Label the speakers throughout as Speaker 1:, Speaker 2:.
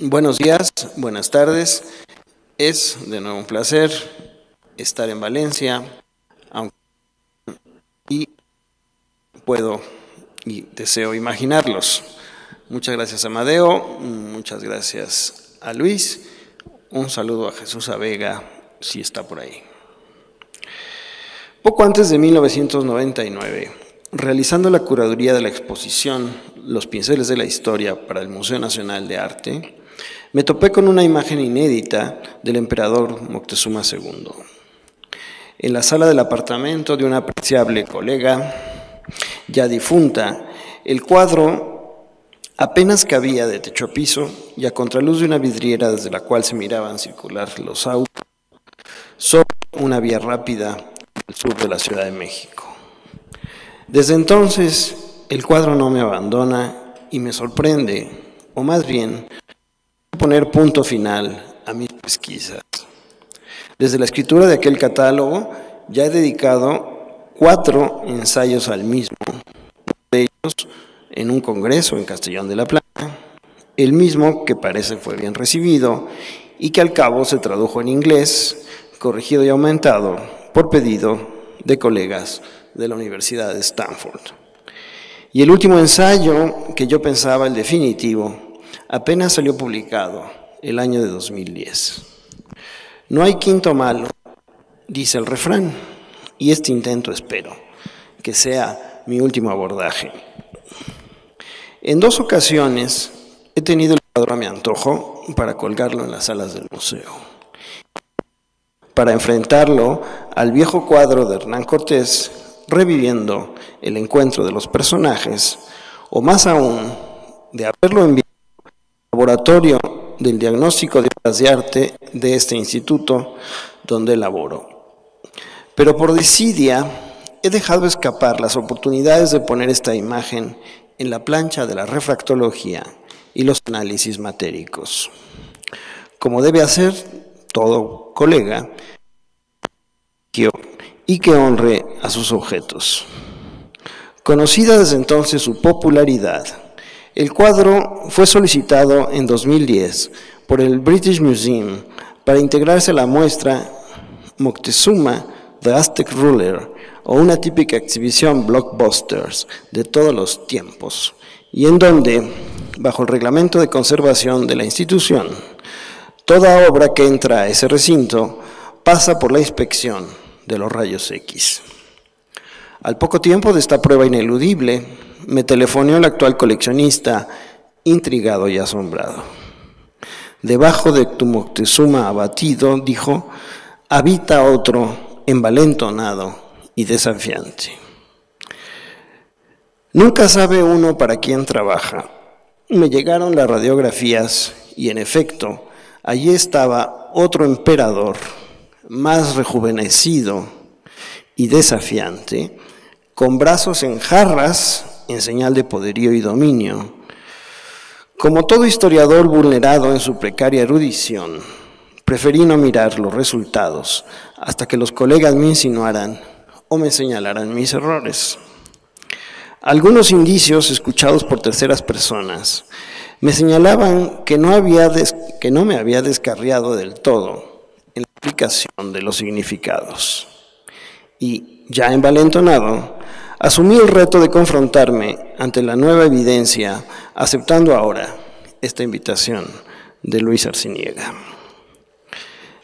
Speaker 1: Buenos días, buenas tardes. Es de nuevo un placer estar en Valencia, y puedo y deseo imaginarlos. Muchas gracias a Amadeo, muchas gracias a Luis. Un saludo a Jesús Avega, si está por ahí. Poco antes de 1999, realizando la curaduría de la exposición Los pinceles de la historia para el Museo Nacional de Arte, me topé con una imagen inédita del emperador Moctezuma II. En la sala del apartamento de una apreciable colega, ya difunta, el cuadro apenas cabía de techo a piso y a contraluz de una vidriera desde la cual se miraban circular los autos sobre una vía rápida al sur de la Ciudad de México. Desde entonces, el cuadro no me abandona y me sorprende, o más bien, poner punto final a mis pesquisas. Desde la escritura de aquel catálogo, ya he dedicado 4 ensayos al mismo, uno de ellos en un congreso en Castellón de la Plana, el mismo que parece fue bien recibido y que al cabo se tradujo en inglés, corregido y aumentado por pedido de colegas de la Universidad de Stanford. Y el último ensayo, que yo pensaba el definitivo, apenas salió publicado el año de 2010. No hay quinto malo, dice el refrán, y este intento espero que sea mi último abordaje. En 2 ocasiones he tenido el cuadro a mi antojo para colgarlo en las salas del museo, para enfrentarlo al viejo cuadro de Hernán Cortés, reviviendo el encuentro de los personajes, o más aún, de haberlo enviado al laboratorio del diagnóstico de obras de arte de este instituto donde laboro. Pero por desidia he dejado escapar las oportunidades de poner esta imagen en la plancha de la refractología y los análisis matéricos, como debe hacer todo colega y que honre a sus objetos. Conocida desde entonces su popularidad, el cuadro fue solicitado en 2010 por el British Museum para integrarse a la muestra Moctezuma, The Aztec Ruler, o una típica exhibición blockbusters de todos los tiempos, y en donde, bajo el reglamento de conservación de la institución, toda obra que entra a ese recinto pasa por la inspección de los rayos X. Al poco tiempo de esta prueba ineludible, me telefoneó el actual coleccionista, intrigado y asombrado. Debajo de tu Moctezuma abatido, dijo, habita otro envalentonado y desafiante. Nunca sabe uno para quién trabaja. Me llegaron las radiografías y, en efecto, allí estaba otro emperador, más rejuvenecido y desafiante, con brazos en jarras en señal de poderío y dominio. Como todo historiador vulnerado en su precaria erudición, preferí no mirar los resultados hasta que los colegas me insinuaran o me señalaran mis errores. Algunos indicios escuchados por terceras personas me señalaban que no me había descarriado del todo en la aplicación de los significados. Y, ya envalentonado, asumí el reto de confrontarme ante la nueva evidencia, aceptando ahora esta invitación de Luis Arciniega.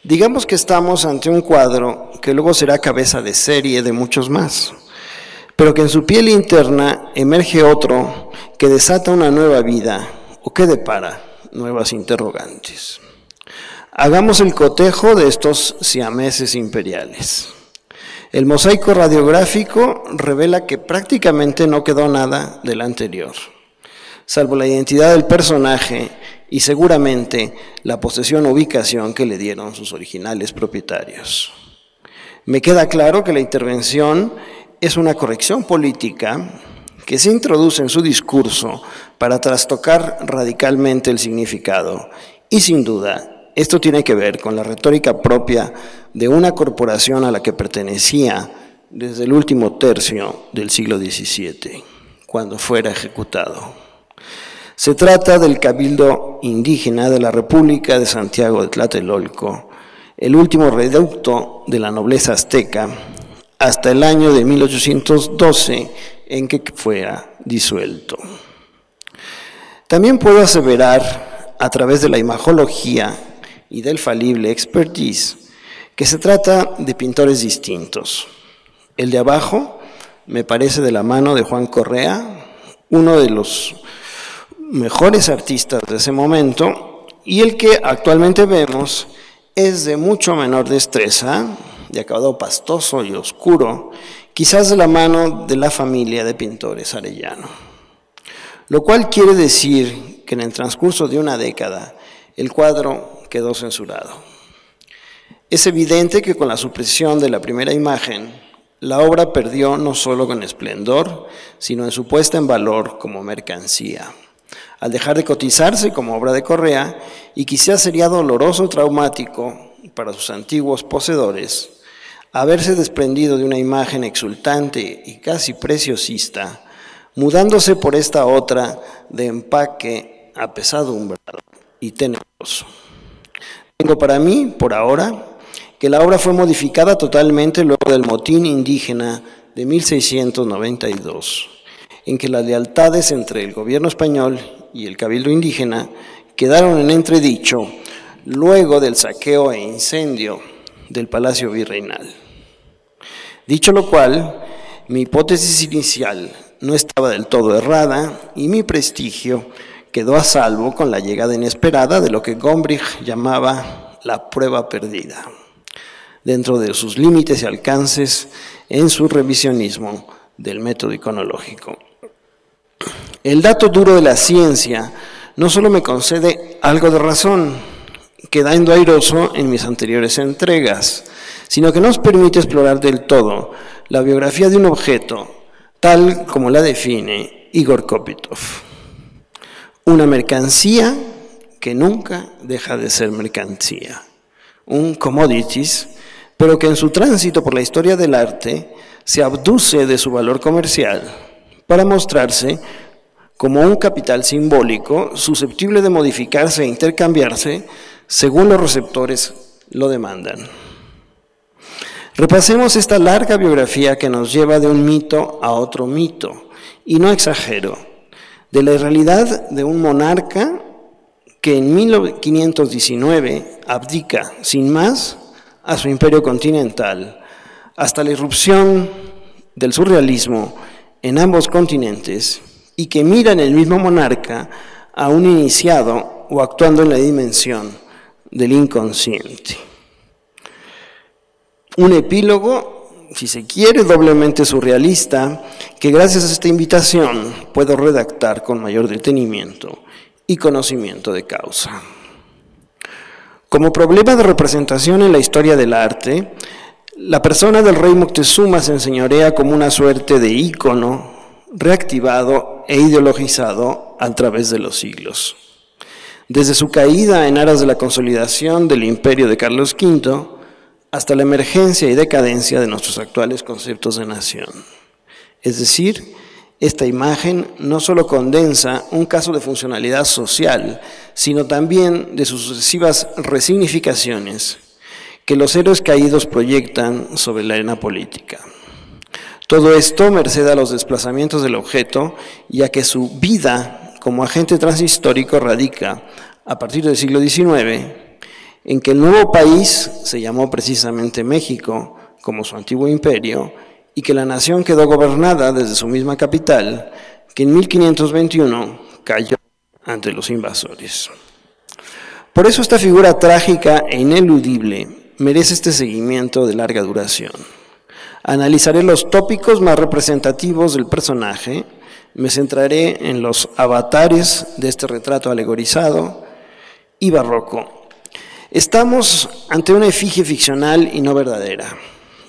Speaker 1: Digamos que estamos ante un cuadro que luego será cabeza de serie de muchos más, pero que en su piel interna emerge otro que desata una nueva vida o que depara nuevas interrogantes. Hagamos el cotejo de estos siameses imperiales. El mosaico radiográfico revela que prácticamente no quedó nada del anterior, salvo la identidad del personaje y seguramente la posesión o ubicación que le dieron sus originales propietarios. Me queda claro que la intervención es una corrección política que se introduce en su discurso para trastocar radicalmente el significado y, sin duda, esto tiene que ver con la retórica propia de una corporación a la que pertenecía desde el último tercio del siglo XVII, cuando fuera ejecutado. Se trata del Cabildo indígena de la República de Santiago de Tlatelolco, el último reducto de la nobleza azteca, hasta el año de 1812 en que fuera disuelto. También puedo aseverar, a través de la imagología y del falible expertise, que se trata de pintores distintos. El de abajo me parece de la mano de Juan Correa, uno de los mejores artistas de ese momento, y el que actualmente vemos es de mucho menor destreza, de acabado pastoso y oscuro, quizás de la mano de la familia de pintores Arellano. Lo cual quiere decir que en el transcurso de una década el cuadro quedó censurado. Es evidente que con la supresión de la primera imagen, la obra perdió no solo con esplendor, sino en su puesta en valor como mercancía. Al dejar de cotizarse como obra de Correa, y quizás sería doloroso o traumático para sus antiguos poseedores, haberse desprendido de una imagen exultante y casi preciosista, mudándose por esta otra de empaque apesadumbrado y tenebroso. Tengo para mí, por ahora, que la obra fue modificada totalmente luego del motín indígena de 1692, en que las lealtades entre el gobierno español y el cabildo indígena quedaron en entredicho luego del saqueo e incendio del Palacio Virreinal. Dicho lo cual, mi hipótesis inicial no estaba del todo errada y mi prestigio quedó a salvo con la llegada inesperada de lo que Gombrich llamaba la prueba perdida, dentro de sus límites y alcances en su revisionismo del método iconológico. El dato duro de la ciencia no solo me concede algo de razón, quedando airoso en mis anteriores entregas, sino que nos permite explorar del todo la biografía de un objeto, tal como la define Igor Kopytov. Una mercancía que nunca deja de ser mercancía, un commodities, pero que en su tránsito por la historia del arte se abduce de su valor comercial para mostrarse como un capital simbólico susceptible de modificarse e intercambiarse según los receptores lo demandan. Repasemos esta larga biografía que nos lleva de un mito a otro mito, y no exagero, de la realidad de un monarca que en 1519 abdica sin más a su imperio continental, hasta la irrupción del surrealismo en ambos continentes, y que mira en el mismo monarca a un iniciado o actuando en la dimensión del inconsciente. Un epílogo, si se quiere, doblemente surrealista, que gracias a esta invitación puedo redactar con mayor detenimiento y conocimiento de causa. Como problema de representación en la historia del arte, la persona del rey Moctezuma se enseñorea como una suerte de ícono reactivado e ideologizado a través de los siglos. Desde su caída en aras de la consolidación del imperio de Carlos V hasta la emergencia y decadencia de nuestros actuales conceptos de nación. Es decir, esta imagen no solo condensa un caso de funcionalidad social, sino también de sus sucesivas resignificaciones que los héroes caídos proyectan sobre la arena política. Todo esto merced a los desplazamientos del objeto y a que su vida como agente transhistórico radica a partir del siglo XIX, en que el nuevo país se llamó precisamente México, como su antiguo imperio, y que la nación quedó gobernada desde su misma capital, que en 1521 cayó ante los invasores. Por eso esta figura trágica e ineludible merece este seguimiento de larga duración. Analizaré los tópicos más representativos del personaje, me centraré en los avatares de este retrato alegorizado y barroco. Estamos ante una efigie ficcional y no verdadera,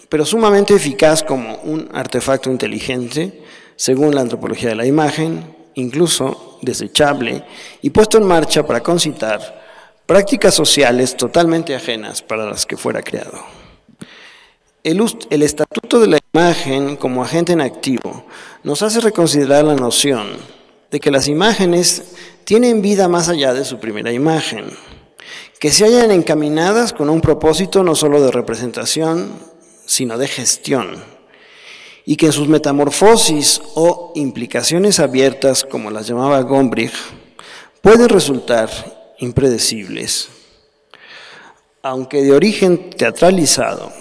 Speaker 1: pero sumamente eficaz como un artefacto inteligente, según la antropología de la imagen, incluso desechable y puesto en marcha para concitar prácticas sociales totalmente ajenas para las que fuera creado. El estatuto de la imagen como agente en activo nos hace reconsiderar la noción de que las imágenes tienen vida más allá de su primera imagen, que se hallan encaminadas con un propósito no solo de representación, sino de gestión, y que en sus metamorfosis o implicaciones abiertas, como las llamaba Gombrich, pueden resultar impredecibles. Aunque de origen teatralizado,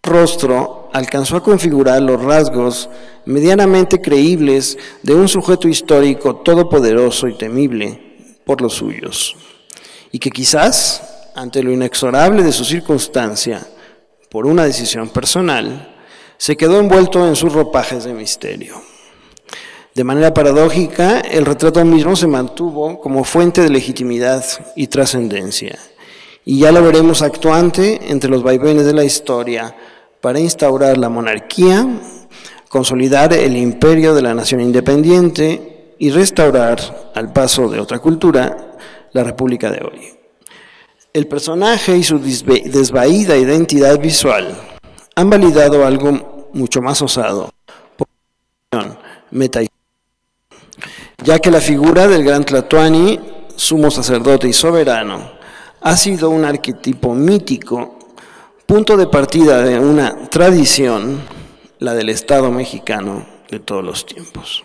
Speaker 1: el rostro alcanzó a configurar los rasgos medianamente creíbles de un sujeto histórico todopoderoso y temible por los suyos, y que quizás, ante lo inexorable de su circunstancia, por una decisión personal, se quedó envuelto en sus ropajes de misterio. De manera paradójica, el retrato mismo se mantuvo como fuente de legitimidad y trascendencia, y ya lo veremos actuante entre los vaivenes de la historia para instaurar la monarquía, consolidar el imperio de la nación independiente y restaurar, al paso de otra cultura, la república de hoy. El personaje y su desvaída identidad visual han validado algo mucho más osado, por metahistórica, ya que la figura del gran Tlatoani, sumo sacerdote y soberano, ha sido un arquetipo mítico, punto de partida de una tradición, la del Estado mexicano de todos los tiempos.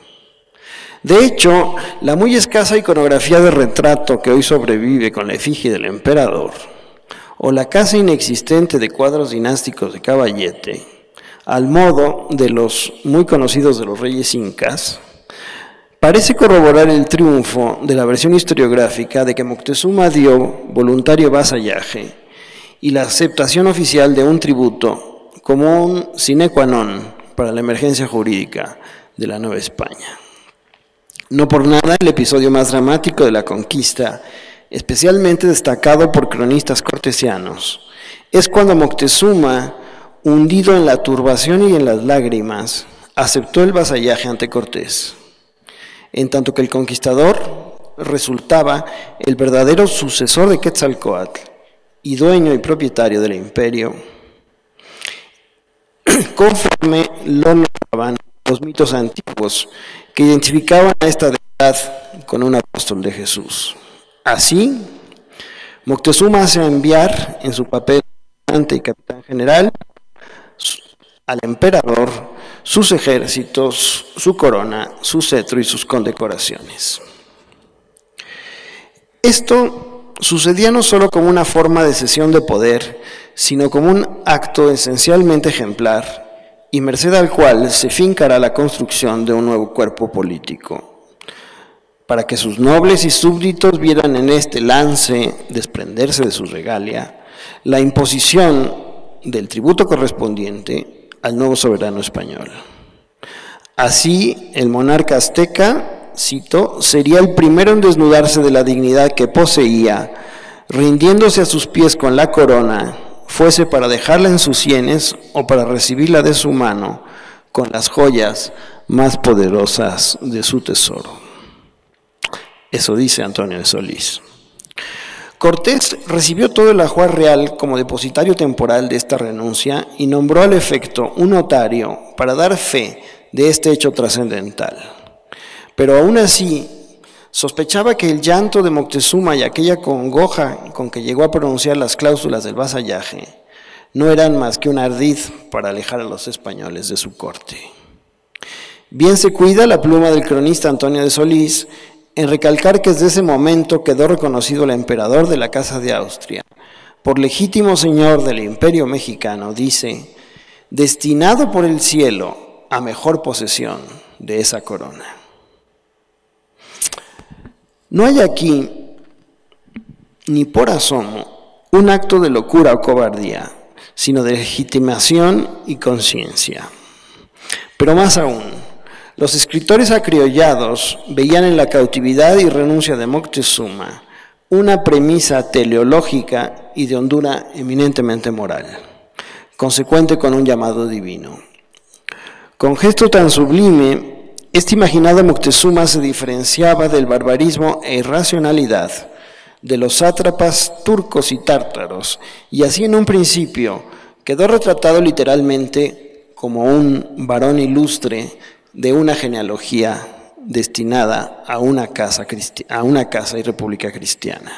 Speaker 1: De hecho, la muy escasa iconografía de retrato que hoy sobrevive con la efigie del emperador, o la casi inexistente de cuadros dinásticos de caballete, al modo de los muy conocidos de los reyes incas, parece corroborar el triunfo de la versión historiográfica de que Moctezuma dio voluntario vasallaje y la aceptación oficial de un tributo como un sine qua non para la emergencia jurídica de la Nueva España. No por nada, el episodio más dramático de la conquista, especialmente destacado por cronistas cortesianos, es cuando Moctezuma, hundido en la turbación y en las lágrimas, aceptó el vasallaje ante Cortés, en tanto que el conquistador resultaba el verdadero sucesor de Quetzalcóatl y dueño y propietario del imperio, conforme lo narraban los mitos antiguos que identificaban a esta deidad con un apóstol de Jesús. Así, Moctezuma hace enviar en su papel de comandante y capitán general al emperador sus ejércitos, su corona, su cetro y sus condecoraciones. Esto sucedía no solo como una forma de cesión de poder, sino como un acto esencialmente ejemplar y merced al cual se fincará la construcción de un nuevo cuerpo político, para que sus nobles y súbditos vieran en este lance desprenderse de su regalia, la imposición del tributo correspondiente al nuevo soberano español. Así, el monarca azteca, cito, sería el primero en desnudarse de la dignidad que poseía, rindiéndose a sus pies con la corona, fuese para dejarla en sus sienes o para recibirla de su mano con las joyas más poderosas de su tesoro. Eso dice Antonio de Solís. Cortés recibió todo el ajuar real como depositario temporal de esta renuncia y nombró al efecto un notario para dar fe de este hecho trascendental. Pero aún así, sospechaba que el llanto de Moctezuma y aquella congoja con que llegó a pronunciar las cláusulas del vasallaje no eran más que un ardid para alejar a los españoles de su corte. Bien se cuida la pluma del cronista Antonio de Solís en recalcar que desde ese momento quedó reconocido el emperador de la Casa de Austria, por legítimo señor del Imperio Mexicano, dice, destinado por el cielo a mejor posesión de esa corona. No hay aquí, ni por asomo, un acto de locura o cobardía, sino de legitimación y conciencia. Pero más aún, los escritores acriollados veían en la cautividad y renuncia de Moctezuma una premisa teleológica y de hondura eminentemente moral, consecuente con un llamado divino. Con gesto tan sublime, este imaginado Moctezuma se diferenciaba del barbarismo e irracionalidad de los sátrapas turcos y tártaros, y así en un principio quedó retratado literalmente como un varón ilustre de una genealogía destinada a una casa y república cristiana.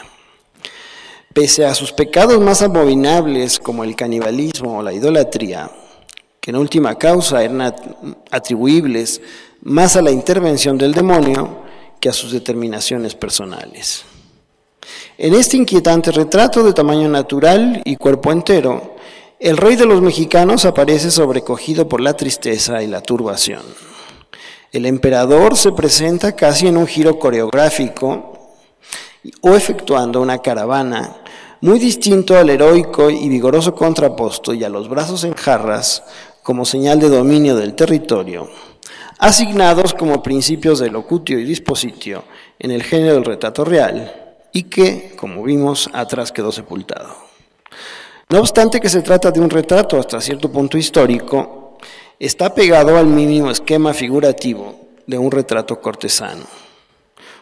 Speaker 1: Pese a sus pecados más abominables, como el canibalismo o la idolatría, que en última causa eran atribuibles más a la intervención del demonio que a sus determinaciones personales. En este inquietante retrato de tamaño natural y cuerpo entero, el rey de los mexicanos aparece sobrecogido por la tristeza y la turbación. El emperador se presenta casi en un giro coreográfico o efectuando una caravana, muy distinto al heroico y vigoroso contraposto y a los brazos en jarras como señal de dominio del territorio, asignados como principios de locutio y dispositio en el género del retrato real, y que, como vimos, atrás quedó sepultado. No obstante que se trata de un retrato hasta cierto punto histórico, está pegado al mínimo esquema figurativo de un retrato cortesano.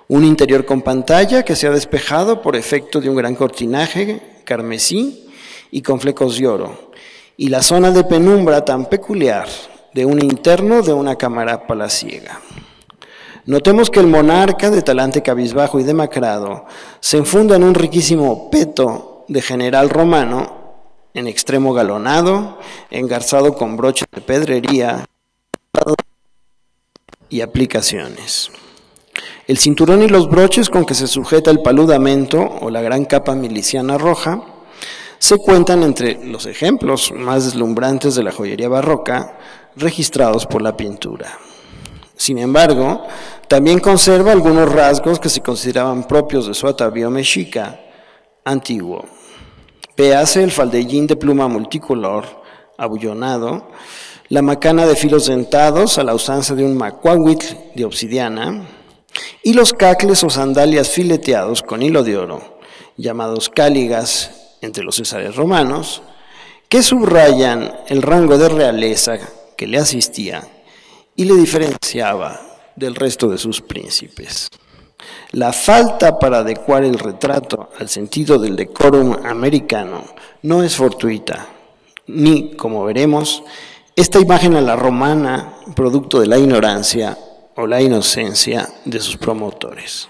Speaker 1: Un interior con pantalla que se ha despejado por efecto de un gran cortinaje carmesí y con flecos de oro, y la zona de penumbra tan peculiar de un interno de una cámara palaciega. Notemos que el monarca, de talante cabizbajo y demacrado, se enfunda en un riquísimo peto de general romano, en extremo galonado, engarzado con broches de pedrería y aplicaciones. El cinturón y los broches con que se sujeta el paludamento o la gran capa miliciana roja se cuentan entre los ejemplos más deslumbrantes de la joyería barroca registrados por la pintura. Sin embargo, también conserva algunos rasgos que se consideraban propios de su atavío mexica antiguo. Véase el faldellín de pluma multicolor, abullonado, la macana de filos dentados a la usanza de un macuahuitl de obsidiana, y los cacles o sandalias fileteados con hilo de oro, llamados cáligas entre los césares romanos, que subrayan el rango de realeza que le asistía y le diferenciaba del resto de sus príncipes. La falta para adecuar el retrato al sentido del decorum americano no es fortuita, ni, como veremos, esta imagen a la romana, producto de la ignorancia o la inocencia de sus promotores.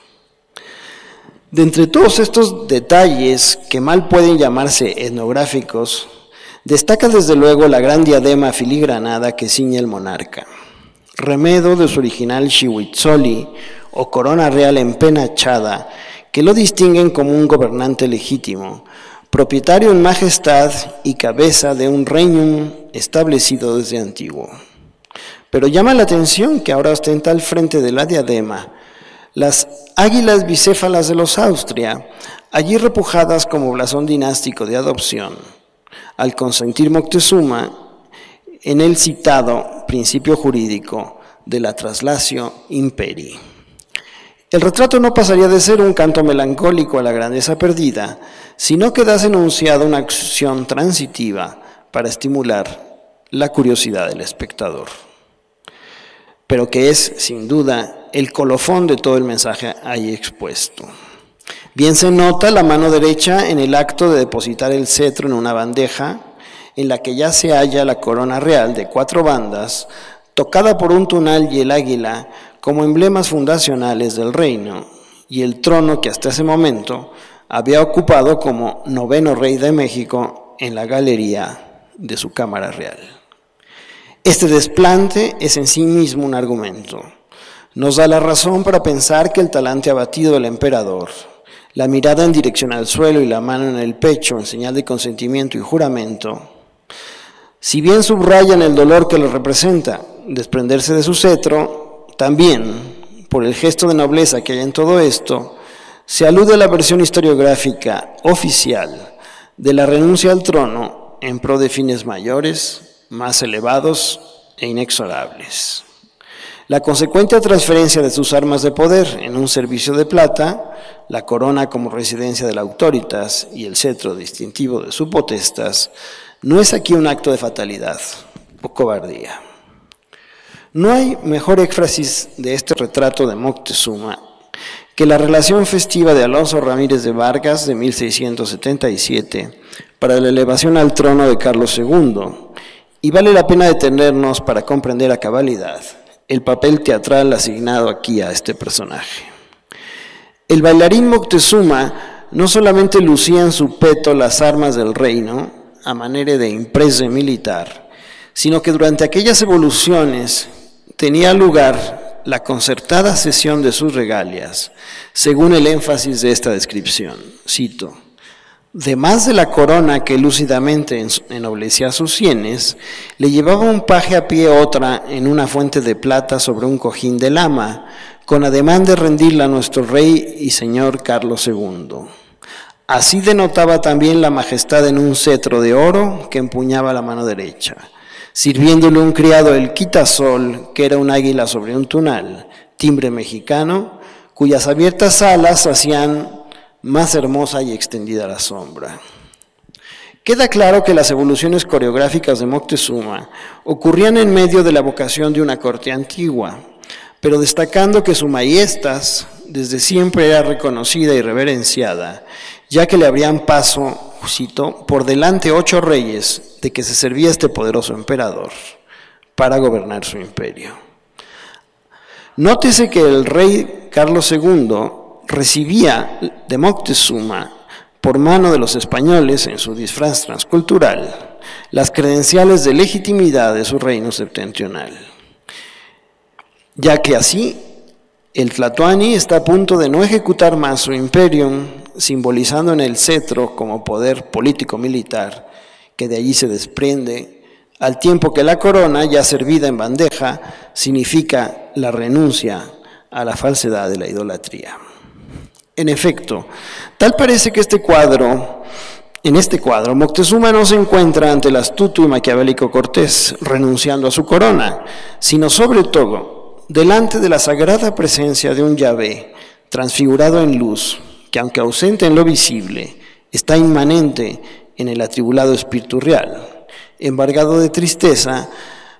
Speaker 1: De entre todos estos detalles, que mal pueden llamarse etnográficos, destaca desde luego la gran diadema filigranada que ciñe el monarca, remedo de su original xihuitzoli o corona real empenachada, que lo distinguen como un gobernante legítimo, propietario en majestad y cabeza de un regnum establecido desde antiguo. Pero llama la atención que ahora ostenta al frente de la diadema las águilas bicéfalas de los Austria, allí repujadas como blasón dinástico de adopción, al consentir Moctezuma en el citado principio jurídico de la traslatio imperii. El retrato no pasaría de ser un canto melancólico a la grandeza perdida, sino que da enunciado una acción transitiva para estimular la curiosidad del espectador, pero que es, sin duda, el colofón de todo el mensaje ahí expuesto. Bien se nota la mano derecha en el acto de depositar el cetro en una bandeja, en la que ya se halla la corona real de 4 bandas, tocada por un tunal y el águila como emblemas fundacionales del reino, y el trono que hasta ese momento había ocupado como 9º rey de México en la galería de su cámara real. Este desplante es en sí mismo un argumento. Nos da la razón para pensar que el talante abatido del emperador, la mirada en dirección al suelo y la mano en el pecho en señal de consentimiento y juramento, si bien subrayan el dolor que le representa desprenderse de su cetro, también, por el gesto de nobleza que hay en todo esto, se alude a la versión historiográfica oficial de la renuncia al trono en pro de fines mayores, más elevados e inexorables. La consecuente transferencia de sus armas de poder en un servicio de plata, la corona como residencia de la autoritas y el cetro distintivo de su potestas, no es aquí un acto de fatalidad o cobardía. No hay mejor éfrasis de este retrato de Moctezuma que la relación festiva de Alonso Ramírez de Vargas de 1677 para la elevación al trono de Carlos II, y vale la pena detenernos para comprender a cabalidad el papel teatral asignado aquí a este personaje. El bailarín Moctezuma no solamente lucía en su peto las armas del reino, a manera de imprese militar, sino que durante aquellas evoluciones tenía lugar la concertada cesión de sus regalias, según el énfasis de esta descripción. Cito: «Demás de la corona que lúcidamente ennoblecía sus sienes, le llevaba un paje a pie otra en una fuente de plata sobre un cojín de lama, con ademán de rendirla a nuestro rey y señor Carlos II. Así denotaba también la majestad en un cetro de oro que empuñaba la mano derecha, sirviéndole un criado el quitasol, que era un águila sobre un tunal, timbre mexicano, cuyas abiertas alas hacían más hermosa y extendida la sombra». Queda claro que las evoluciones coreográficas de Moctezuma ocurrían en medio de la vocación de una corte antigua, pero destacando que su majestas desde siempre era reconocida y reverenciada, ya que le abrían paso, cito, por delante 8 reyes de que se servía este poderoso emperador para gobernar su imperio. Nótese que el rey Carlos II recibía de Moctezuma, por mano de los españoles en su disfraz transcultural, las credenciales de legitimidad de su reino septentrional, ya que así el Tlatoani está a punto de no ejecutar más su imperium, simbolizando en el cetro como poder político-militar que de allí se desprende, al tiempo que la corona, ya servida en bandeja, significa la renuncia a la falsedad de la idolatría. En efecto, tal parece que en este cuadro, Moctezuma no se encuentra ante el astuto y maquiavélico Cortés renunciando a su corona, sino sobre todo delante de la sagrada presencia de un Yahvé transfigurado en luz, que aunque ausente en lo visible, está inmanente en el atribulado espíritu real, embargado de tristeza,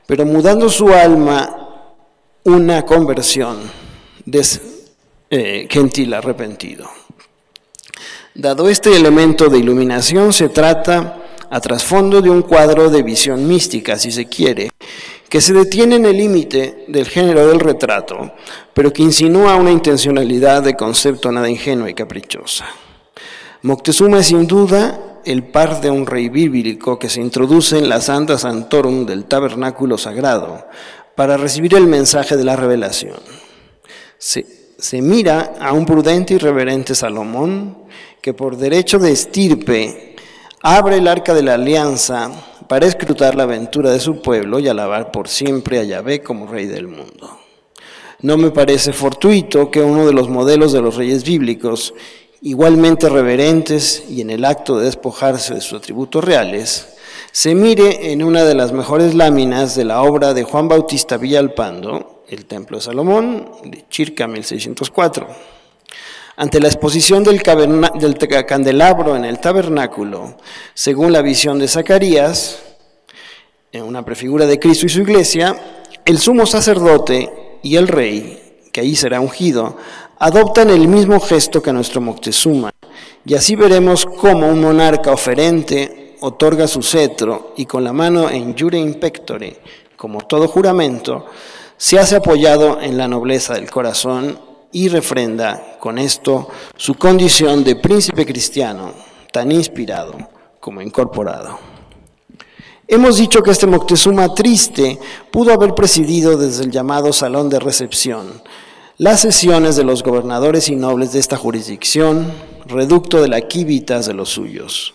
Speaker 1: pero mudando su alma una conversión gentil arrepentido. Dado este elemento de iluminación, se trata a trasfondo de un cuadro de visión mística, si se quiere, que se detiene en el límite del género del retrato, pero que insinúa una intencionalidad de concepto nada ingenua y caprichosa. Moctezuma es sin duda el par de un rey bíblico que se introduce en la Santa Sanctorum del tabernáculo sagrado para recibir el mensaje de la revelación. Se mira a un prudente y reverente Salomón que por derecho de estirpe abre el arca de la alianza para escrutar la aventura de su pueblo y alabar por siempre a Yahvé como Rey del mundo. No me parece fortuito que uno de los modelos de los reyes bíblicos, igualmente reverentes y en el acto de despojarse de sus atributos reales, se mire en una de las mejores láminas de la obra de Juan Bautista Villalpando, El Templo de Salomón, de Chirca 1604. Ante la exposición del candelabro en el tabernáculo, según la visión de Zacarías, en una prefigura de Cristo y su iglesia, el sumo sacerdote y el rey, que allí será ungido, adoptan el mismo gesto que nuestro Moctezuma, y así veremos cómo un monarca oferente otorga su cetro y con la mano en jure impectore, como todo juramento, se hace apoyado en la nobleza del corazón y refrenda con esto su condición de príncipe cristiano, tan inspirado como incorporado. Hemos dicho que este Moctezuma triste pudo haber presidido desde el llamado salón de recepción las sesiones de los gobernadores y nobles de esta jurisdicción, reducto de la quívitas de los suyos,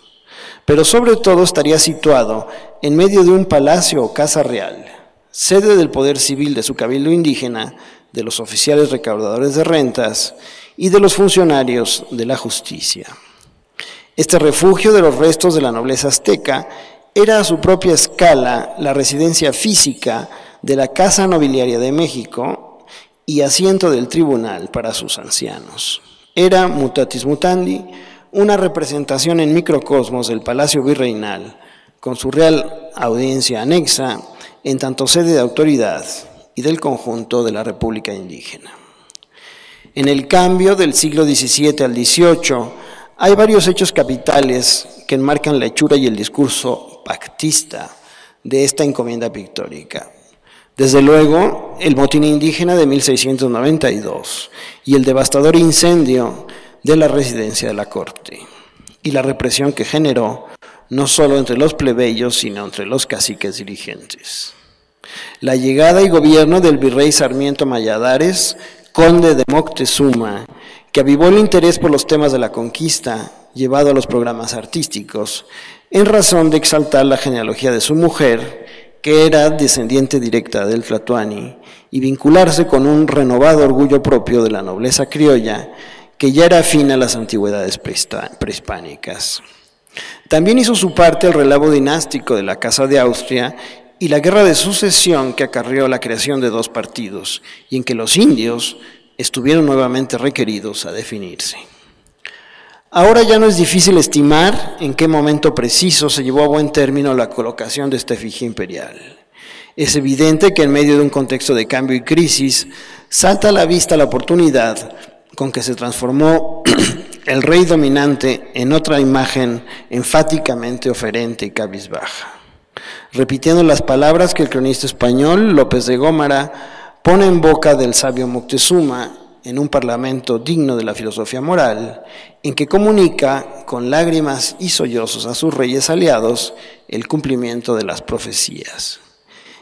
Speaker 1: pero sobre todo estaría situado en medio de un palacio o casa real, sede del poder civil de su cabildo indígena, de los oficiales recaudadores de rentas y de los funcionarios de la justicia. Este refugio de los restos de la nobleza azteca era a su propia escala la residencia física de la Casa Nobiliaria de México y asiento del tribunal para sus ancianos. Era, mutatis mutandi, una representación en microcosmos del Palacio Virreinal, con su real audiencia anexa, en tanto sede de autoridad y del conjunto de la República Indígena. En el cambio del siglo XVII al XVIII, hay varios hechos capitales que enmarcan la hechura y el discurso pactista de esta encomienda pictórica. Desde luego, el motín indígena de 1692 y el devastador incendio de la residencia de la corte, y la represión que generó no solo entre los plebeyos, sino entre los caciques dirigentes. La llegada y gobierno del virrey Sarmiento Valladares, conde de Moctezuma, que avivó el interés por los temas de la conquista, llevado a los programas artísticos, en razón de exaltar la genealogía de su mujer, que era descendiente directa del Tlatoani, y vincularse con un renovado orgullo propio de la nobleza criolla, que ya era afín a las antigüedades prehispánicas. También hizo su parte el relevo dinástico de la Casa de Austria y la guerra de sucesión que acarreó la creación de dos partidos, y en que los indios estuvieron nuevamente requeridos a definirse. Ahora ya no es difícil estimar en qué momento preciso se llevó a buen término la colocación de esta efigie imperial. Es evidente que en medio de un contexto de cambio y crisis, salta a la vista la oportunidad con que se transformó el rey dominante en otra imagen enfáticamente oferente y cabizbaja. Repitiendo las palabras que el cronista español López de Gómara pone en boca del sabio Moctezuma en un parlamento digno de la filosofía moral, en que comunica con lágrimas y sollozos a sus reyes aliados el cumplimiento de las profecías.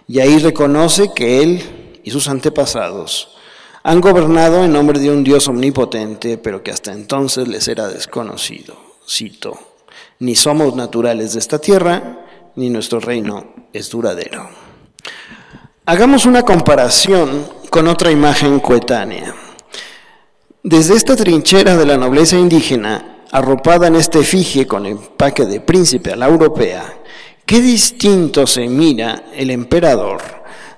Speaker 1: Y ahí reconoce que él y sus antepasados han gobernado en nombre de un Dios omnipotente, pero que hasta entonces les era desconocido. Cito: ni somos naturales de esta tierra, ni nuestro reino es duradero. Hagamos una comparación con otra imagen coetánea. Desde esta trinchera de la nobleza indígena, arropada en esta efigie con empaque de príncipe a la europea, qué distinto se mira el emperador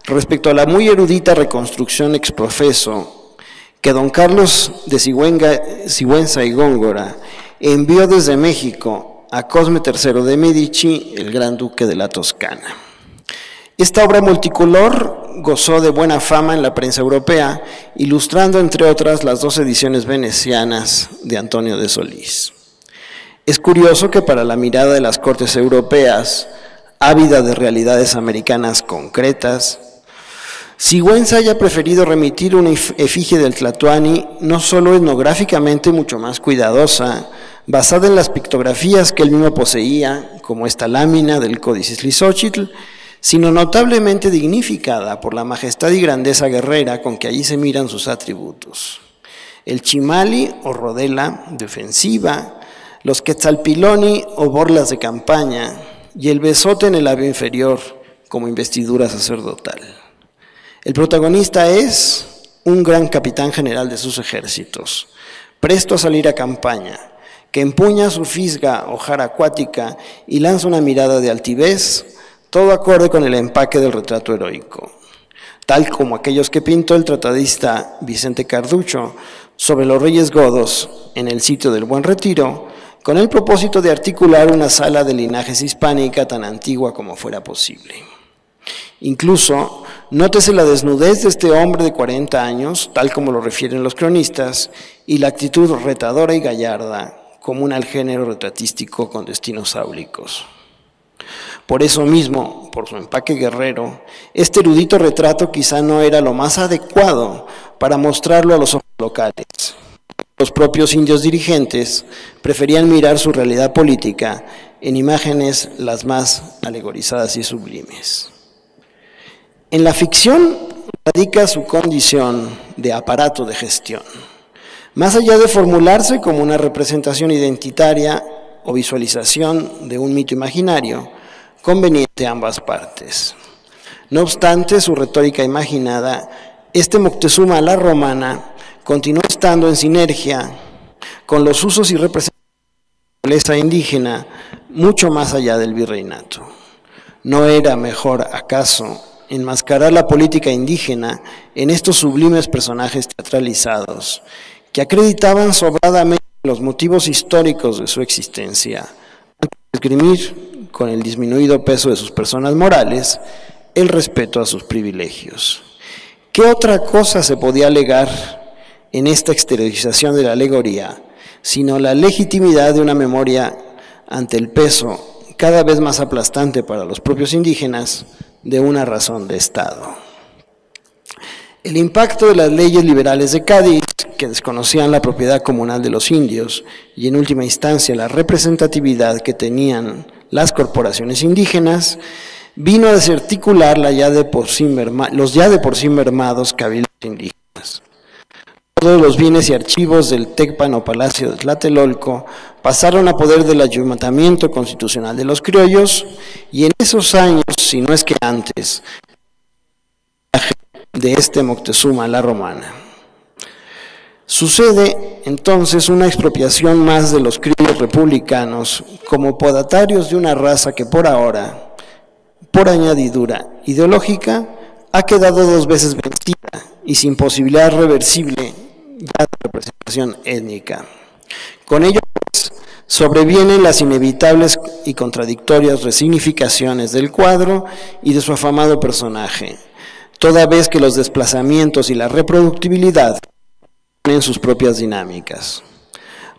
Speaker 1: respecto a la muy erudita reconstrucción ex profeso que don Carlos de Sigüenza y Góngora envió desde México a Cosme III de Medici, el gran duque de la Toscana. Esta obra multicolor gozó de buena fama en la prensa europea, ilustrando entre otras las 2 ediciones venecianas de Antonio de Solís. Es curioso que para la mirada de las cortes europeas, ávida de realidades americanas concretas, Sigüenza haya preferido remitir una efigie del Tlatoani no solo etnográficamente mucho más cuidadosa, basada en las pictografías que él mismo poseía, como esta lámina del Códice Ixtlilxóchitl, sino notablemente dignificada por la majestad y grandeza guerrera con que allí se miran sus atributos. El chimali o rodela de ofensiva, los quetzalpiloni o borlas de campaña, y el besote en el labio inferior como investidura sacerdotal. El protagonista es un gran capitán general de sus ejércitos, presto a salir a campaña, que empuña su fisga o jara acuática y lanza una mirada de altivez, todo acorde con el empaque del retrato heroico, tal como aquellos que pintó el tratadista Vicente Carducho sobre los reyes godos en el sitio del Buen Retiro, con el propósito de articular una sala de linajes hispánica tan antigua como fuera posible. Incluso, nótese la desnudez de este hombre de 40 años, tal como lo refieren los cronistas, y la actitud retadora y gallarda, común al género retratístico con destinos áulicos. Por eso mismo, por su empaque guerrero, este erudito retrato quizá no era lo más adecuado para mostrarlo a los ojos locales. Los propios indios dirigentes preferían mirar su realidad política en imágenes las más alegorizadas y sublimes. En la ficción radica su condición de aparato de gestión. Más allá de formularse como una representación identitaria o visualización de un mito imaginario, conveniente a ambas partes. No obstante su retórica imaginada, este Moctezuma a la romana continuó estando en sinergia con los usos y representaciones de la nobleza indígena mucho más allá del virreinato. ¿No era mejor, acaso, enmascarar la política indígena en estos sublimes personajes teatralizados que acreditaban sobradamente los motivos históricos de su existencia, antes de esgrimir, con el disminuido peso de sus personas morales, el respeto a sus privilegios? ¿Qué otra cosa se podía alegar en esta exteriorización de la alegoría, sino la legitimidad de una memoria ante el peso cada vez más aplastante para los propios indígenas de una razón de Estado? El impacto de las leyes liberales de Cádiz, que desconocían la propiedad comunal de los indios y en última instancia la representatividad que tenían las corporaciones indígenas, vino a desarticular los ya de por sí mermados cabildos indígenas. Todos los bienes y archivos del Tecpan o Palacio de Tlatelolco pasaron a poder del Ayuntamiento Constitucional de los Criollos y en esos años, si no es que antes, de este Moctezuma la Romana. Sucede entonces una expropiación más de los criollos republicanos como podatarios de una raza que por ahora, por añadidura ideológica, ha quedado 2 veces vencida y sin posibilidad reversible ya de representación étnica. Con ello, pues, sobrevienen las inevitables y contradictorias resignificaciones del cuadro y de su afamado personaje, toda vez que los desplazamientos y la reproductibilidad tienen sus propias dinámicas.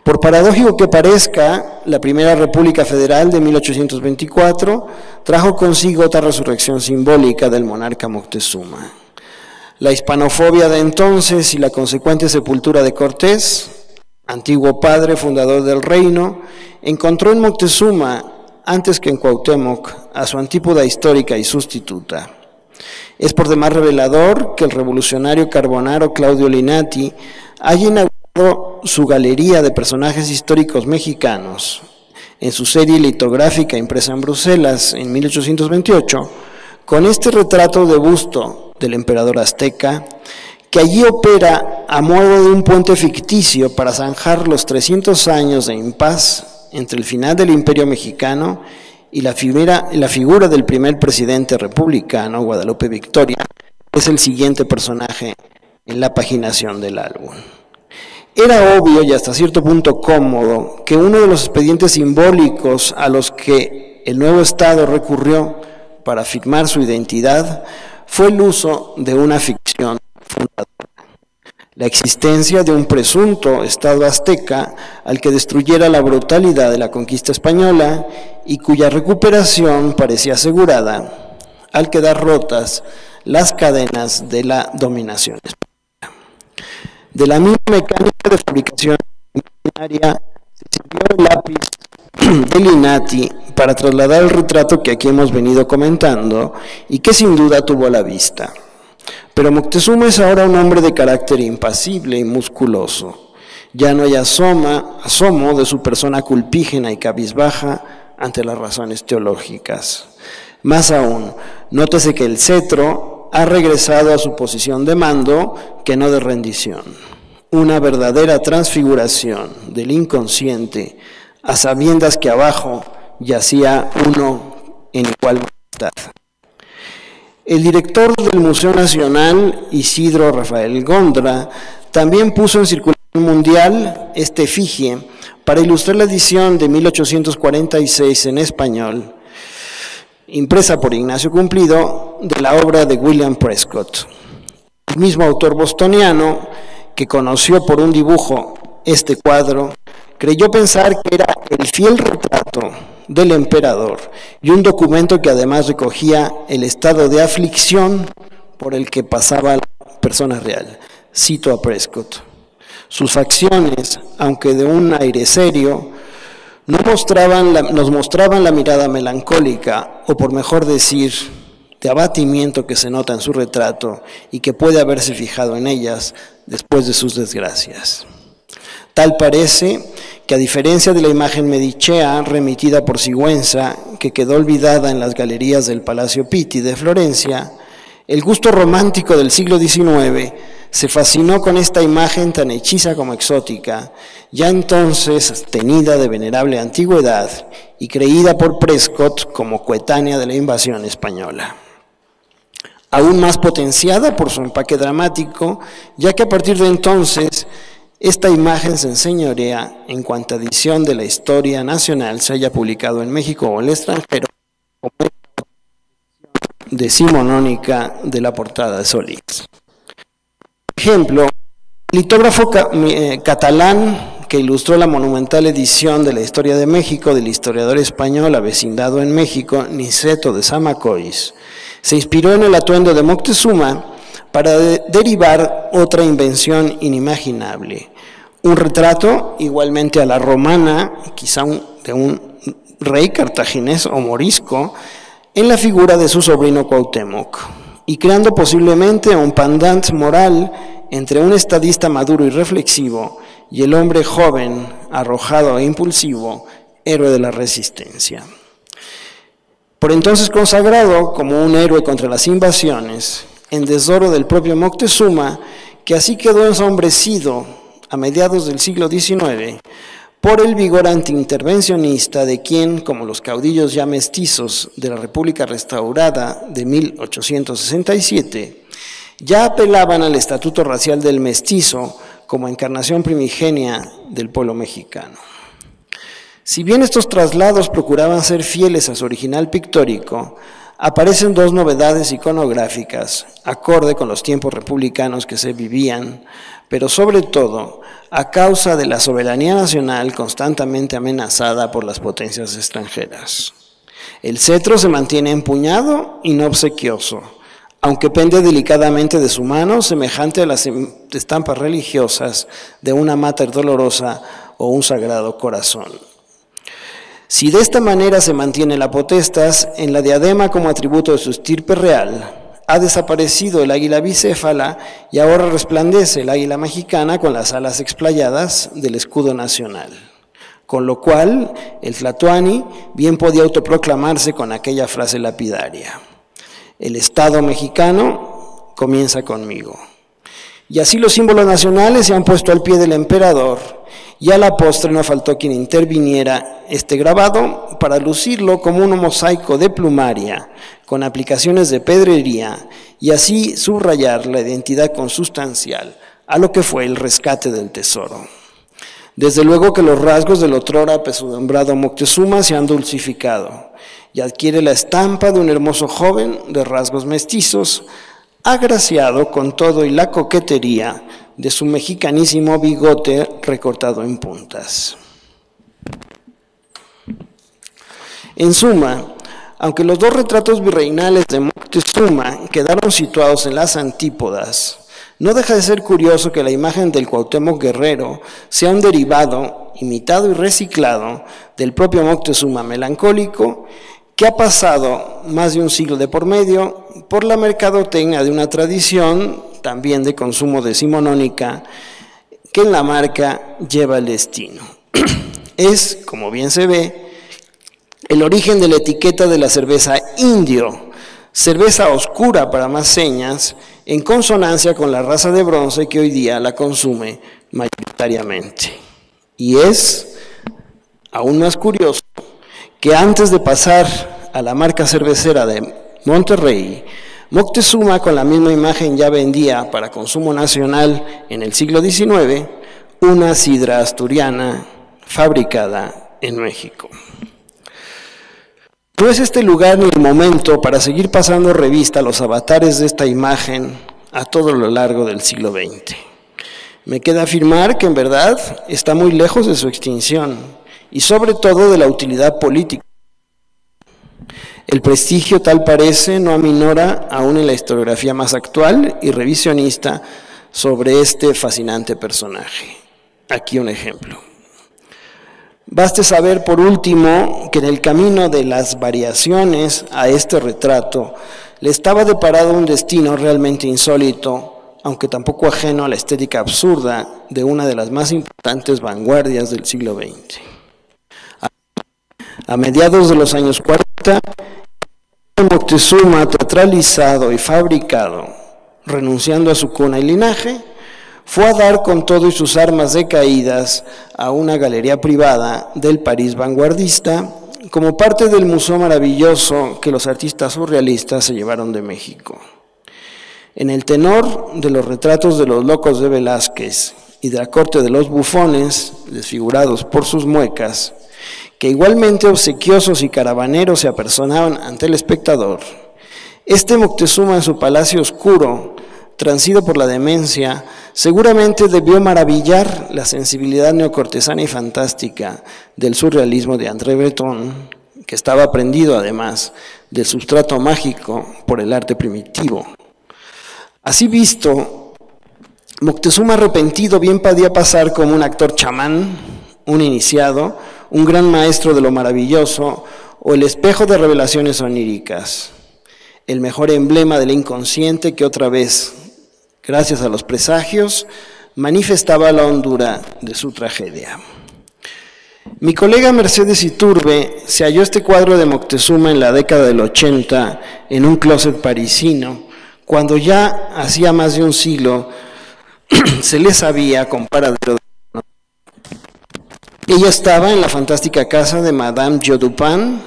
Speaker 1: Por paradójico que parezca, la Primera República Federal de 1824 trajo consigo otra resurrección simbólica del monarca Moctezuma. La hispanofobia de entonces y la consecuente sepultura de Cortés, antiguo padre fundador del reino, encontró en Moctezuma, antes que en Cuauhtémoc, a su antípoda histórica y sustituta. Es por demás revelador que el revolucionario carbonaro Claudio Linati haya inaugurado su galería de personajes históricos mexicanos en su serie litográfica impresa en Bruselas en 1828, con este retrato de busto del emperador azteca, que allí opera a modo de un puente ficticio para zanjar los 300 años de impas entre el final del Imperio Mexicano y la figura del primer presidente republicano, Guadalupe Victoria, es el siguiente personaje en la paginación del álbum. Era obvio y hasta cierto punto cómodo que uno de los expedientes simbólicos a los que el nuevo Estado recurrió para afirmar su identidad fue el uso de una ficción fundadora, la existencia de un presunto Estado azteca al que destruyera la brutalidad de la conquista española y cuya recuperación parecía asegurada al quedar rotas las cadenas de la dominación española. De la misma mecánica de fabricación originaria se sirvió el lápiz de Linati para trasladar el retrato que aquí hemos venido comentando y que sin duda tuvo a la vista. Pero Moctezuma es ahora un hombre de carácter impasible y musculoso. Ya no hay asomo de su persona culpígena y cabizbaja ante las razones teológicas. Más aún, nótese que el cetro ha regresado a su posición de mando que no de rendición. Una verdadera transfiguración del inconsciente, a sabiendas que abajo yacía uno en igual majestad. El director del Museo Nacional, Isidro Rafael Gondra, también puso en circulación mundial esta efigie para ilustrar la edición de 1846 en español, impresa por Ignacio Cumplido, de la obra de William Prescott. El mismo autor bostoniano, que conoció por un dibujo este cuadro, creyó pensar que era el fiel retrato del emperador y un documento que además recogía el estado de aflicción por el que pasaba la persona real. Cito a Prescott. Sus facciones, aunque de un aire serio, nos mostraban la mirada melancólica, o por mejor decir, de abatimiento que se nota en su retrato y que puede haberse fijado en ellas después de sus desgracias. Tal parece que, a diferencia de la imagen medichea remitida por Sigüenza, que quedó olvidada en las galerías del Palacio Pitti de Florencia, el gusto romántico del siglo XIX se fascinó con esta imagen tan hechiza como exótica, ya entonces tenida de venerable antigüedad y creída por Prescott como coetánea de la invasión española. Aún más potenciada por su empaque dramático, ya que a partir de entonces esta imagen se enseñorea en cuanta edición de la historia nacional se haya publicado en México o el extranjero, como decimonónica de la portada de Solís. Por ejemplo, el litógrafo catalán que ilustró la monumental edición de la Historia de México del historiador español avecindado en México, Niceto de Zamacois, se inspiró en el atuendo de Moctezuma para derivar otra invención inimaginable. Un retrato igualmente a la romana, quizá de un rey cartaginés o morisco, en la figura de su sobrino Cuauhtémoc, y creando posiblemente un pendant moral entre un estadista maduro y reflexivo y el hombre joven, arrojado e impulsivo, héroe de la resistencia. Por entonces consagrado como un héroe contra las invasiones, en desdoro del propio Moctezuma, que así quedó ensombrecido a mediados del siglo XIX por el vigor antiintervencionista de quien, como los caudillos ya mestizos de la República restaurada de 1867, ya apelaban al estatuto racial del mestizo como encarnación primigenia del pueblo mexicano. Si bien estos traslados procuraban ser fieles a su original pictórico, aparecen dos novedades iconográficas, acorde con los tiempos republicanos que se vivían, pero sobre todo a causa de la soberanía nacional constantemente amenazada por las potencias extranjeras. El cetro se mantiene empuñado y no obsequioso, aunque pende delicadamente de su mano, semejante a las estampas religiosas de una Mater Dolorosa o un Sagrado Corazón. Si de esta manera se mantiene la potestas, en la diadema como atributo de su estirpe real, ha desaparecido el águila bicéfala y ahora resplandece el águila mexicana con las alas explayadas del escudo nacional. Con lo cual, el Tlatoani bien podía autoproclamarse con aquella frase lapidaria: el Estado mexicano comienza conmigo. Y así los símbolos nacionales se han puesto al pie del emperador, y a la postre no faltó quien interviniera este grabado para lucirlo como un mosaico de plumaria, con aplicaciones de pedrería, y así subrayar la identidad consustancial a lo que fue el rescate del tesoro. Desde luego que los rasgos del otrora apesadumbrado Moctezuma se han dulcificado, y adquiere la estampa de un hermoso joven de rasgos mestizos, agraciado con todo y la coquetería de su mexicanísimo bigote recortado en puntas. En suma, aunque los dos retratos virreinales de Moctezuma quedaron situados en las antípodas, no deja de ser curioso que la imagen del Cuauhtémoc guerrero sea un derivado, imitado y reciclado del propio Moctezuma melancólico, que ha pasado más de un siglo de por medio por la mercadotecnia de una tradición también de consumo decimonónica que en la marca lleva el destino. Es, como bien se ve, el origen de la etiqueta de la cerveza Indio, cerveza oscura para más señas, en consonancia con la raza de bronce que hoy día la consume mayoritariamente. Y es aún más curioso que antes de pasar a la marca cervecera de Monterrey, Moctezuma con la misma imagen ya vendía para consumo nacional en el siglo XIX una sidra asturiana fabricada en México. No es este lugar ni el momento para seguir pasando revista a los avatares de esta imagen a todo lo largo del siglo XX. Me queda afirmar que en verdad está muy lejos de su extinción y sobre todo de la utilidad política. El prestigio, tal parece, no aminora aún en la historiografía más actual y revisionista sobre este fascinante personaje. Aquí un ejemplo. Baste saber, por último, que en el camino de las variaciones a este retrato le estaba deparado un destino realmente insólito, aunque tampoco ajeno a la estética absurda de una de las más importantes vanguardias del siglo XX. A mediados de los años 40, Moctezuma, teatralizado y fabricado, renunciando a su cuna y linaje, fue a dar con todo y sus armas decaídas a una galería privada del París vanguardista, como parte del museo maravilloso que los artistas surrealistas se llevaron de México. En el tenor de los retratos de los locos de Velázquez y de la corte de los bufones, desfigurados por sus muecas, que igualmente obsequiosos y caravaneros se apersonaban ante el espectador, este Moctezuma en su palacio oscuro, transido por la demencia, seguramente debió maravillar la sensibilidad neocortesana y fantástica del surrealismo de André Breton, que estaba prendido además del sustrato mágico por el arte primitivo. Así visto, Moctezuma arrepentido bien podía pasar como un actor chamán, un iniciado, un gran maestro de lo maravilloso o el espejo de revelaciones oníricas, el mejor emblema del inconsciente que otra vez, gracias a los presagios, manifestaba la hondura de su tragedia. Mi colega Mercedes Iturbe se halló este cuadro de Moctezuma en la década del 80 en un closet parisino, cuando ya hacía más de un siglo se le sabía con paradero. Ella estaba en la fantástica casa de Madame Jo Dupin,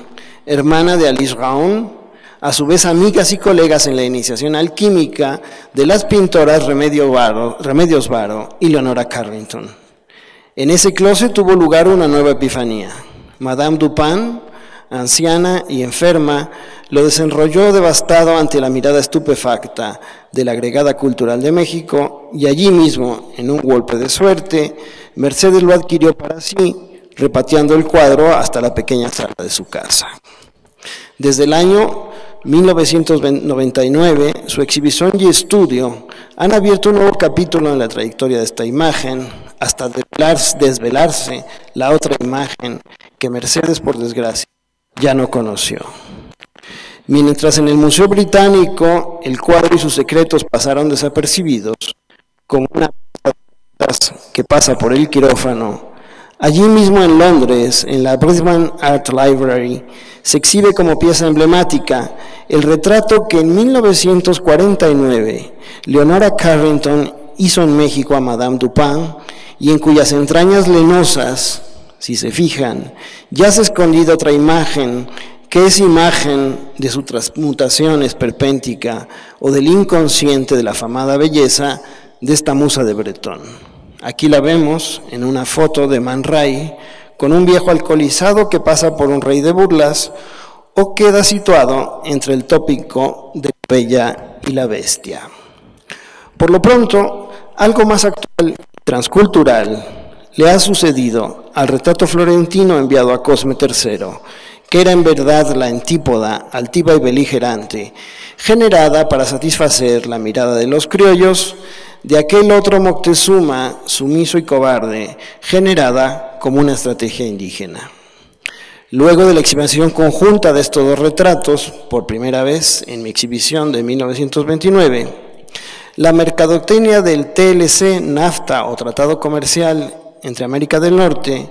Speaker 1: hermana de Alice Raon, a su vez amigas y colegas en la iniciación alquímica de las pintoras Remedios Varo y Leonora Carrington. En ese closet tuvo lugar una nueva epifanía. Madame Dupin, anciana y enferma, lo desenrolló devastado ante la mirada estupefacta de la agregada cultural de México, y allí mismo, en un golpe de suerte, Mercedes lo adquirió para sí, repateando el cuadro hasta la pequeña sala de su casa. Desde el año 1999, su exhibición y estudio han abierto un nuevo capítulo en la trayectoria de esta imagen, hasta desvelarse la otra imagen que Mercedes, por desgracia, ya no conoció. Mientras en el Museo Británico el cuadro y sus secretos pasaron desapercibidos, como una que pasa por el quirófano, allí mismo en Londres, en la Brisbane Art Library, se exhibe como pieza emblemática el retrato que en 1949 Leonora Carrington hizo en México a Madame Dupin, y en cuyas entrañas lenosas, si se fijan, yace escondida otra imagen, que es imagen de su transmutación esperpéntica o del inconsciente de la afamada belleza de esta musa de Bretón. Aquí la vemos en una foto de Man Ray, con un viejo alcoholizado que pasa por un rey de burlas o queda situado entre el tópico de la Bella y la Bestia. Por lo pronto, algo más actual, transcultural, le ha sucedido al retrato florentino enviado a Cosme III, que era en verdad la antípoda altiva y beligerante, generada para satisfacer la mirada de los criollos, de aquel otro Moctezuma sumiso y cobarde, generada como una estrategia indígena. Luego de la exhibición conjunta de estos dos retratos, por primera vez en mi exhibición de 1929, la mercadotecnia del TLC, NAFTA o Tratado Comercial entre América del Norte,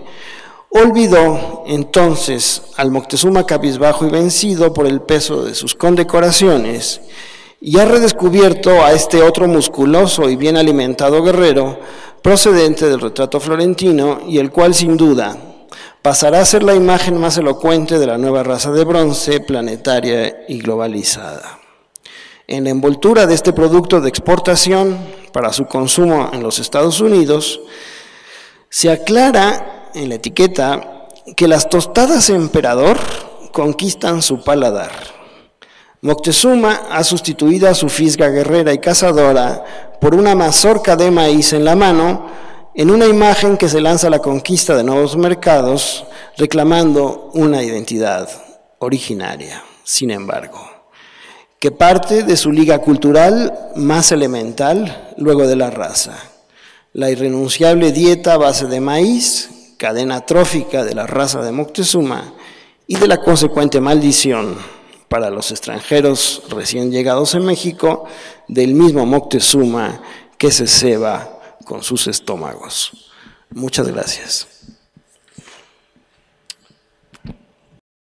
Speaker 1: olvidó entonces al Moctezuma cabizbajo y vencido por el peso de sus condecoraciones, y ha redescubierto a este otro musculoso y bien alimentado guerrero procedente del retrato florentino, y el cual sin duda pasará a ser la imagen más elocuente de la nueva raza de bronce planetaria y globalizada. En la envoltura de este producto de exportación para su consumo en los Estados Unidos, se aclara en la etiqueta que las tostadas emperador conquistan su paladar. Moctezuma ha sustituido a su fisga guerrera y cazadora por una mazorca de maíz en la mano, en una imagen que se lanza a la conquista de nuevos mercados, reclamando una identidad originaria, sin embargo, que parte de su liga cultural más elemental luego de la raza, la irrenunciable dieta a base de maíz, cadena trófica de la raza de Moctezuma, y de la consecuente maldición para los extranjeros recién llegados en México del mismo Moctezuma que se ceba con sus estómagos. Muchas gracias.